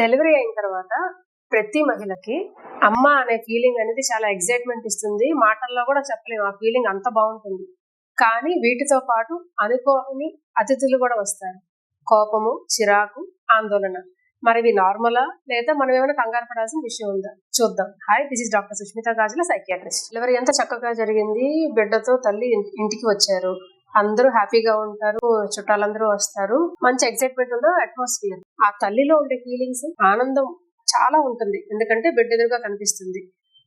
Delivery అయిన తర్వాత ప్రతి మహిళకి అమ్మ అనే ఫీలింగ్ అనేది చాలా ఎక్సైట్మెంట్ ఇస్తుంది. మాటల్లో కూడా చెప్పలేము, ఆ ఫీలింగ్ అంత బాగుంటుంది. కానీ వీటితో పాటు అనుకోని అతిథులు కూడా వస్తారు. కోపము, చిరాకు, ఆందోళన. మరి ఇవి నార్మలా, లేదా మనం ఏమైనా కంగారు పడాల్సిన విషయం ఉందా? చూద్దాం. Hi, this is doctor Sushmita Gajula, psychiatrist. Delivery ఎంత చక్కగా జరిగింది. బిడ్డతో తల్లి ఇంటికి వచ్చారు. అందరూ హ్యాపీగా ఉంటారు, చుట్టాలందరూ వస్తారు, మంచి ఎక్సైట్మెంట్ ఉన్న అట్మాస్ఫియర్. ఆ తల్లిలో ఉండే ఫీలింగ్స్, ఆనందం చాలా ఉంటుంది, ఎందుకంటే బిడ్డ ఎదురుగా కనిపిస్తుంది.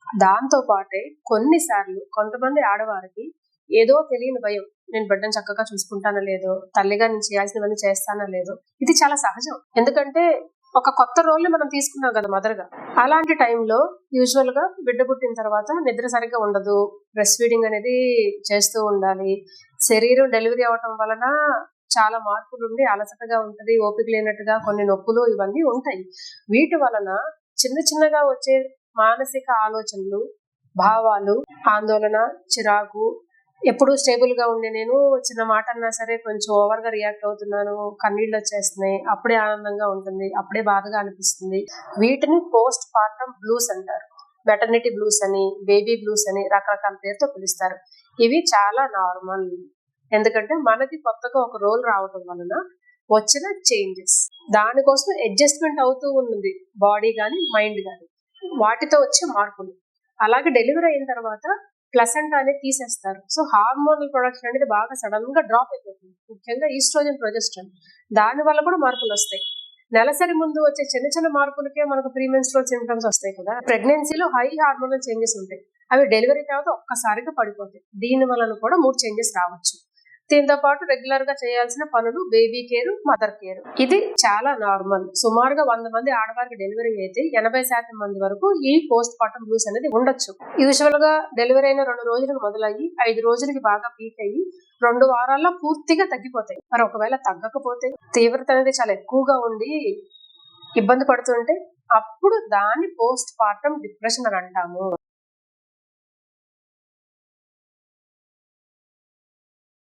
దాంతో పాటే కొన్నిసార్లు కొంతమంది ఆడవారికి ఏదో తెలియని భయం, నేను బిడ్డను చక్కగా చూసుకుంటానో లేదో, తల్లిగా నేను చేయాల్సినవన్నీ చేస్తానో లేదో. ఇది చాలా సహజం, ఎందుకంటే ఒక కొత్త రోల్ ని మనం తీసుకున్నాం కదా మదర్ గా. అలాంటి టైంలో యూజువల్ గా బిడ్డ పుట్టిన తర్వాత నిద్ర సరిగ్గా ఉండదు, బ్రెస్ట్ ఫీడింగ్ అనేది చేస్తూ ఉండాలి. శరీరం డెలివరీ అవటం వలన చాలా మార్పులు ఉండి అలసటగా ఉంటది, ఓపిక లేనట్టుగా, కొన్ని నొప్పులు ఇవన్నీ ఉంటాయి. వీటి వలన చిన్న చిన్నగా వచ్చే మానసిక ఆలోచనలు, భావాలు, ఆందోళన, చిరాకు, ఎప్పుడు స్టేబుల్ గా ఉండే నేను చిన్న మాట అన్నా సరే కొంచెం ఓవర్ గా రియాక్ట్ అవుతున్నాను, కన్నీళ్ళు వచ్చేస్తున్నాయి, అప్పుడే ఆనందంగా ఉంటుంది, అప్పుడే బాధగా అనిపిస్తుంది. వీటిని పోస్ట్ పార్టమ్ బ్లూస్ అంటారు. మెటర్నిటీ బ్లూస్ అని, బేబీ బ్లూస్ అని రకరకాల పేరుతో పిలుస్తారు. ఇవి చాలా నార్మల్, ఎందుకంటే మనకి కొత్తగా ఒక రోల్ రావటం వలన వచ్చిన చేంజెస్, దానికోసం అడ్జస్ట్మెంట్ అవుతూ ఉంది బాడీ కానీ మైండ్ కానీ, వాటితో వచ్చే మార్పులు. అలాగే డెలివరీ అయిన తర్వాత ప్లసెంటా అనేది తీసేస్తారు. సో హార్మోనల్ ప్రొడక్షన్ అనేది బాగా సడన్ గా డ్రాప్ అయిపోతుంది, ముఖ్యంగా ఈస్ట్రోజన్, ప్రొజెస్ట్రాన్. దాని వల్ల కూడా మార్పులు వస్తాయి. నెలసరి ముందు వచ్చే చిన్న చిన్న మార్పులకే మనకు ప్రీమెన్స్ట్రువల్ సింప్టమ్స్ వస్తాయి కదా. ప్రెగ్నెన్సీలో హై హార్మోనల్ చేంజెస్ ఉంటాయి, అవి డెలివరీ తర్వాత ఒక్కసారిగా పడిపోతాయి. దీని వలన కూడా 3 చేంజెస్ రావచ్చు. దీంతో పాటు రెగ్యులర్ గా చేయాల్సిన పనులు, బేబీ కేర్, మదర్ కేర్, ఇది చాలా నార్మల్. సుమారుగా 100 మంది ఆడవారికి డెలివరీ అయితే 80% మంది వరకు ఈ పోస్ట్ పార్టమ్ బ్లూస్ అనేది ఉండొచ్చు. యూజువల్ గా డెలివరీ అయిన 2 రోజులకు మొదలయ్యి 5 రోజులకి బాగా పీక్ అయ్యి 2 వారాల్లో పూర్తిగా తగ్గిపోతాయి. మరి ఒకవేళ తగ్గకపోతే, తీవ్రత అనేది చాలా ఎక్కువగా ఉండి ఇబ్బంది పడుతుంటే, అప్పుడు దాన్ని పోస్ట్ పార్టమ్ డిప్రెషన్ అని అంటాము.